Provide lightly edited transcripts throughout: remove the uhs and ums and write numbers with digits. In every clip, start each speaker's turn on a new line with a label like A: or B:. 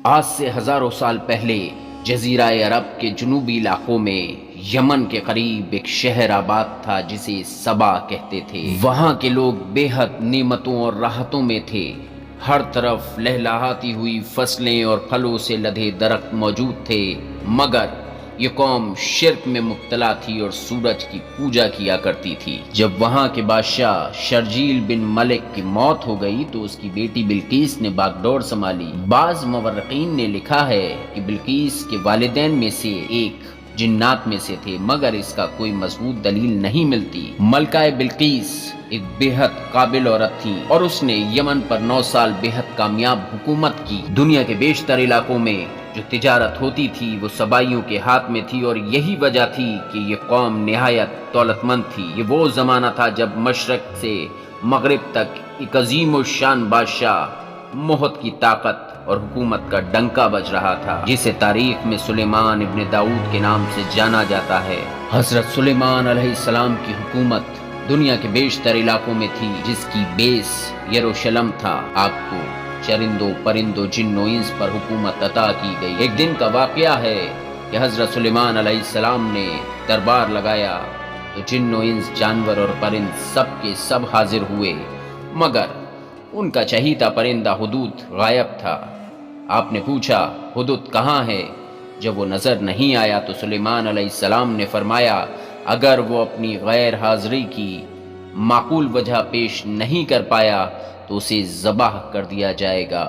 A: آج سے ہزاروں سال پہلے جزیرہ عرب کے جنوبی علاقوں میں یمن کے قریب ایک شہر آباد تھا جسے سبا کہتے تھے۔ وہاں کے لوگ بے حد نعمتوں اور راحتوں میں تھے۔ ہر طرف لہلہاتی ہوئی فصلیں اور پھلوں سے لدے درخت موجود تھے، مگر یہ قوم شرک میں مبتلا تھی اور سورج کی پوجا کیا کرتی تھی۔ جب وہاں کے بادشاہ شرجیل بن ملک کی موت ہو گئی تو اس کی بیٹی بلقیس نے باغ ڈور سنبھالی۔ بعض مورخین نے لکھا ہے کہ بلقیس کے والدین میں سے ایک جنات میں سے تھے، مگر اس کا کوئی مضبوط دلیل نہیں ملتی۔ ملکہ بلقیس ایک بے حد قابل عورت تھی اور اس نے یمن پر 9 سال بے حد کامیاب حکومت کی۔ دنیا کے بیشتر علاقوں میں جو تجارت ہوتی تھی وہ سبائیوں کے ہاتھ میں تھی، اور یہی وجہ تھی کہ یہ قوم نہایت دولت مند تھی۔ یہ وہ زمانہ تھا جب مشرق سے مغرب تک ایک عظیم الشان بادشاہ مہت کی طاقت اور حکومت کا ڈنکا بج رہا تھا، جسے تاریخ میں سلیمان ابن داؤد کے نام سے جانا جاتا ہے۔ حضرت سلیمان علیہ السلام کی حکومت دنیا کے بیشتر علاقوں میں تھی، جس کی بیس یروشلم تھا۔ آپ کو چرندوں پرندوں جن و انس پر حکومت عطا کی گئی۔ ایک دن کا واقعہ ہے کہ حضرت سلیمان علیہ السلام نے دربار لگایا تو جن و انس جانور اور پرند سب کے سب حاضر ہوئے، مگر ان کا چہیتا پرندہ ہدہد غائب تھا۔ آپ نے پوچھا ہدہد کہاں ہے؟ جب وہ نظر نہیں آیا تو سلیمان علیہ السلام نے فرمایا اگر وہ اپنی غیر حاضری کی معقول وجہ پیش نہیں کر پایا تو اسے ذبح کر دیا جائے گا۔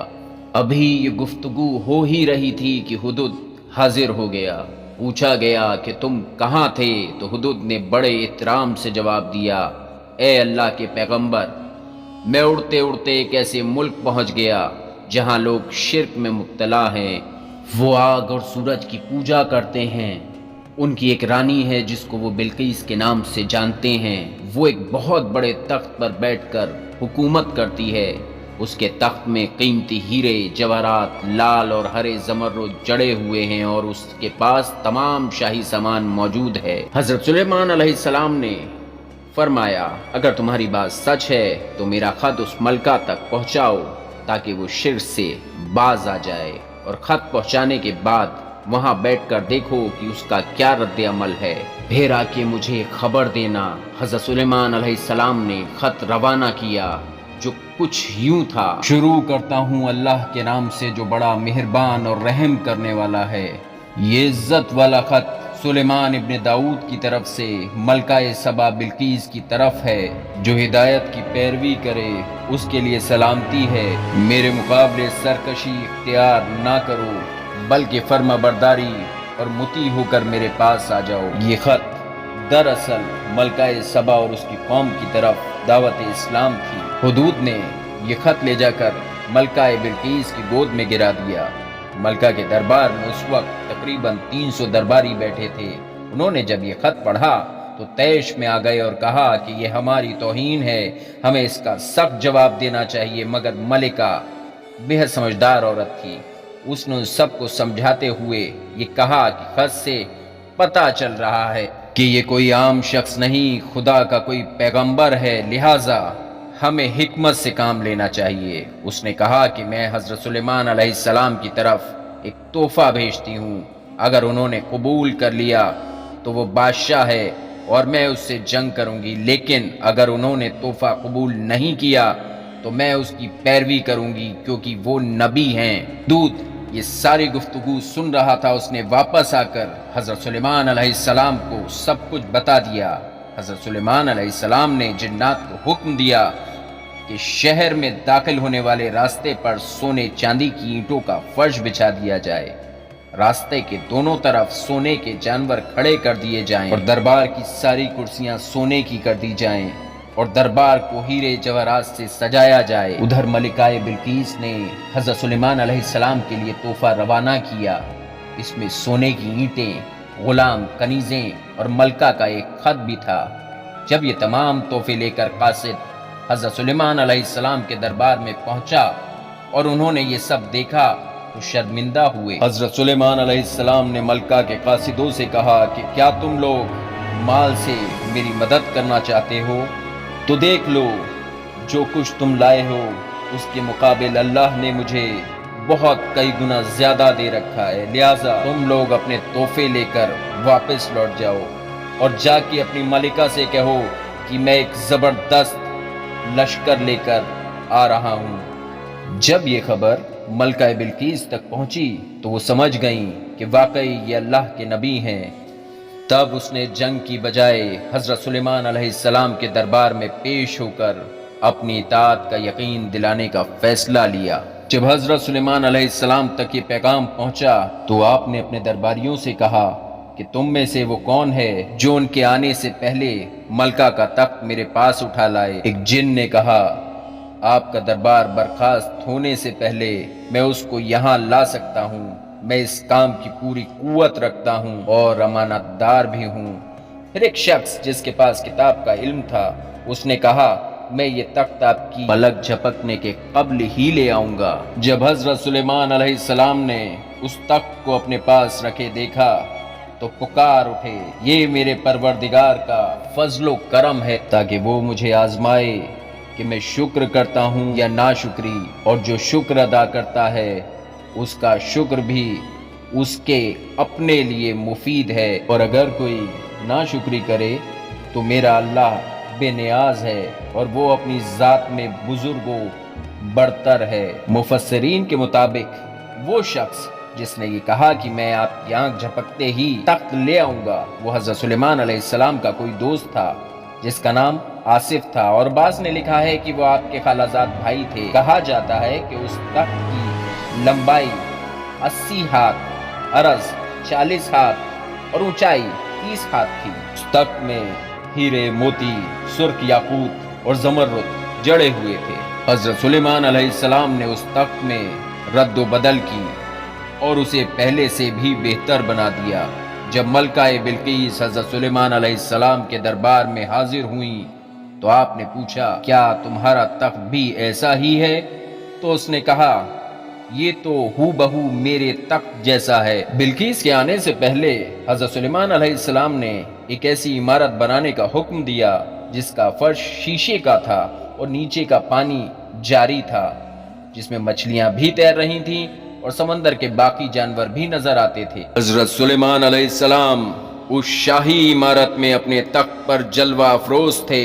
A: ابھی یہ گفتگو ہو ہی رہی تھی کہ ہدہد حاضر ہو گیا۔ پوچھا گیا کہ تم کہاں تھے تو ہدہد نے بڑے احترام سے جواب دیا، اے اللہ کے پیغمبر، میں اڑتے اڑتے ایک ایسے ملک پہنچ گیا جہاں لوگ شرک میں مبتلا ہیں۔ وہ آگ اور سورج کی پوجا کرتے ہیں۔ ان کی ایک رانی ہے جس کو وہ بلقیس کے نام سے جانتے ہیں۔ وہ ایک بہت بڑے تخت پر بیٹھ کر حکومت کرتی ہے۔ اس کے تخت میں قیمتی ہیرے جواہرات لال اور ہرے زمرد جڑے ہوئے ہیں اور اس کے پاس تمام شاہی سامان موجود ہے۔ حضرت سلیمان علیہ السلام نے فرمایا اگر تمہاری بات سچ ہے تو میرا خط اس ملکہ تک پہنچاؤ تاکہ وہ شرک سے باز آ جائے، اور خط پہنچانے کے بعد وہاں بیٹھ کر دیکھو کہ اس کا کیا رد عمل ہے، پھر آ کے مجھے خبر دینا۔ حضرت سلیمان علیہ السلام نے خط روانہ کیا جو کچھ یوں تھا، شروع کرتا ہوں اللہ کے نام سے جو بڑا مہربان اور رحم کرنے والا ہے۔ یہ عزت والا خط سلیمان ابن داؤد کی طرف سے ملکہ سبا بلقیس کی طرف ہے۔ جو ہدایت کی پیروی کرے اس کے لیے سلامتی ہے۔ میرے مقابلے سرکشی اختیار نہ کرو بلکہ فرما برداری اور مطیع ہو کر میرے پاس آ جاؤ۔ یہ خط دراصل ملکہ سبا اور اس کی قوم کی طرف دعوت اسلام تھی۔ ہدہد نے یہ خط لے جا کر ملکہ بلقیس کی گود میں گرا دیا۔ ملکہ کے دربار میں اس وقت تقریباً 300 درباری بیٹھے تھے۔ انہوں نے جب یہ خط پڑھا تو طیش میں آ گئے اور کہا کہ یہ ہماری توہین ہے، ہمیں اس کا سخت جواب دینا چاہیے۔ مگر ملکہ بے حد سمجھدار عورت تھی، اس نے سب کو سمجھاتے ہوئے یہ کہا کہ خط سے پتہ چل رہا ہے کہ یہ کوئی عام شخص نہیں، خدا کا کوئی پیغمبر ہے، لہٰذا ہمیں حکمت سے کام لینا چاہیے۔ اس نے کہا کہ میں حضرت سلیمان علیہ السلام کی طرف ایک تحفہ بھیجتی ہوں، اگر انہوں نے قبول کر لیا تو وہ بادشاہ ہے اور میں اس سے جنگ کروں گی، لیکن اگر انہوں نے تحفہ قبول نہیں کیا تو میں اس کی پیروی کروں گی کیونکہ وہ نبی ہیں۔ دودھ یہ ساری گفتگو سن رہا تھا۔ اس نے واپس آ کر حضرت سلیمان علیہ السلام کو سب کچھ بتا دیا۔ حضرت سلیمان علیہ السلام نے جنات کو حکم دیا کہ شہر میں داخل ہونے والے راستے پر سونے چاندی کی اینٹوں کا فرش بچھا دیا جائے، راستے کے دونوں طرف سونے کے جانور کھڑے کر دیے جائیں اور دربار کی ساری کرسیاں سونے کی کر دی جائیں اور دربار کو ہیرے جواہرات سے سجایا جائے۔ ادھر ملکہ بلقیس نے حضرت سلیمان علیہ السلام کے لیے تحفہ روانہ کیا۔ اس میں سونے کی اینٹیں، غلام، کنیزیں اور ملکہ کا ایک خط بھی تھا۔ جب یہ تمام تحفے لے کر قاصد حضرت سلیمان علیہ السلام کے دربار میں پہنچا اور انہوں نے یہ سب دیکھا تو شرمندہ ہوئے۔ حضرت سلیمان علیہ السلام نے ملکہ کے قاصدوں سے کہا کہ کیا تم لوگ مال سے میری مدد کرنا چاہتے ہو تو دیکھ لو جو کچھ تم لائے ہو اس کے مقابل اللہ نے مجھے بہت کئی گنا زیادہ دے رکھا ہے، لہٰذا تم لوگ اپنے تحفے لے کر واپس لوٹ جاؤ اور جا کے اپنی ملکہ سے کہو کہ میں ایک زبردست لشکر لے کر آ رہا ہوں۔ جب یہ خبر ملکہ بلقیس تک پہنچی تو وہ سمجھ گئیں کہ واقعی یہ اللہ کے نبی ہیں۔ تب اس نے جنگ کی بجائے حضرت سلیمان علیہ السلام کے دربار میں پیش ہو کر اپنی اطاعت کا یقین دلانے کا فیصلہ لیا۔ جب حضرت سلیمان علیہ السلام تک یہ پیغام پہنچا تو آپ نے اپنے درباریوں سے کہا کہ تم میں سے وہ کون ہے جو ان کے آنے سے پہلے ملکہ کا تخت میرے پاس اٹھا لائے؟ ایک جن نے کہا، آپ کا دربار برخاست ہونے سے پہلے میں اس کو یہاں لا سکتا ہوں، میں اس کام کی پوری قوت رکھتا ہوں اور امانت دار بھی ہوں۔ پھر ایک شخص جس کے پاس کتاب کا علم تھا اس نے کہا، میں یہ تخت آپ کی پلک جھپکنے کے قبل ہی لے آؤں گا۔ جب حضرت سلیمان علیہ السلام نے اس تخت کو اپنے پاس رکھے دیکھا تو پکار اٹھے، یہ میرے پروردگار کا فضل و کرم ہے تاکہ وہ مجھے آزمائے کہ میں شکر کرتا ہوں یا ناشکری، اور جو شکر ادا کرتا ہے اس کا شکر بھی اس کے اپنے لیے مفید ہے، اور اگر کوئی ناشکری کرے تو میرا اللہ بے نیاز ہے اور وہ اپنی ذات میں بزرگ و برتر ہے۔ مفسرین کے مطابق وہ شخص جس نے یہ کہا کہ میں آپ کی آنکھ جھپکتے ہی تخت لے آؤں گا، وہ حضرت سلیمان علیہ السلام کا کوئی دوست تھا جس کا نام آصف تھا، اور بعض نے لکھا ہے کہ وہ آپ کے خالہ زاد بھائی تھے۔ کہا جاتا ہے کہ اس تخت کی لمبائی 80 ہاتھ، عرض 40 ہاتھ اور اونچائی 30 ہاتھ تھی۔ اس تخت میں ہیرے، موتی، سرخ یاقوت اور زمرد جڑے ہوئے تھے۔ حضرت سلیمان علیہ السلام نے اس تخت میں رد و بدل کی اور اسے پہلے سے بھی بہتر بنا دیا۔ جب ملکہ بلقیس حضرت سلیمان علیہ السلام کے دربار میں حاضر ہوئیں تو آپ نے پوچھا، کیا تمہارا تخت بھی ایسا ہی ہے؟ تو اس نے کہا، یہ تو ہو بہو میرے تخت جیسا ہے۔ بلقیس کے آنے سے پہلے حضرت سلیمان علیہ السلام نے ایک ایسی عمارت بنانے کا حکم دیا جس کا فرش شیشے کا تھا اور نیچے کا پانی جاری تھا، جس میں مچھلیاں بھی تیر رہی تھیں اور سمندر کے باقی جانور بھی نظر آتے تھے۔ حضرت سلیمان علیہ السلام اس شاہی عمارت میں اپنے تخت پر جلوہ افروز تھے۔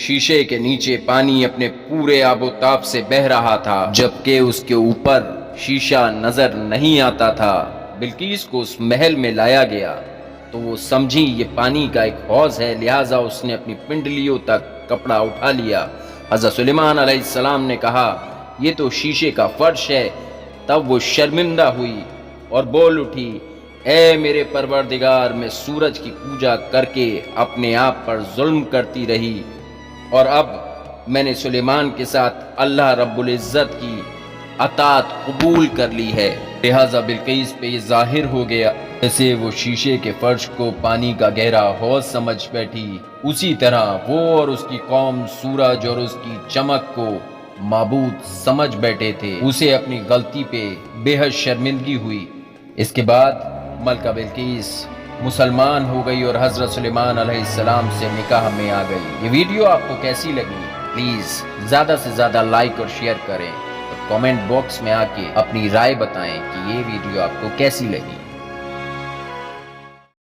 A: شیشے کے نیچے پانی اپنے پورے آب و تاب سے بہہ رہا تھا، جبکہ اس کے اوپر شیشہ نظر نہیں آتا تھا۔ بلقیس کو اس محل میں لایا گیا تو وہ سمجھی یہ پانی کا ایک حوض ہے، لہٰذا اس نے اپنی پنڈلیوں تک کپڑا اٹھا لیا۔ حضرت سلیمان علیہ السلام نے کہا، یہ تو شیشے کا فرش ہے۔ تب وہ شرمندہ ہوئی اور بول اٹھی، اے میرے پروردگار، میں سورج کی پوجا کر کے اپنے آپ پر ظلم کرتی رہی، اور اب میں نے سلیمان کے ساتھ اللہ رب العزت کی اطاعت قبول کر لی ہے۔ لہٰذا بلقیس پہ یہ ظاہر ہو گیا جیسے وہ شیشے کے فرش کو پانی کا گہرا حوض سمجھ بیٹھی، اسی طرح وہ اور اس کی قوم سورج اور اس کی چمک کو معبود سمجھ بیٹھے تھے۔ اسے اپنی غلطی پہ بے حد شرمندگی ہوئی۔ اس کے بعد ملکہ بلقیس مسلمان ہو گئی اور حضرت سلیمان علیہ السلام سے نکاح میں آ گئی۔ یہ ویڈیو آپ کو کیسی لگی؟ پلیز زیادہ سے زیادہ لائک اور شیئر کریں اور کامنٹ باکس میں آ کے اپنی رائے بتائیں کہ یہ ویڈیو آپ کو کیسی لگی۔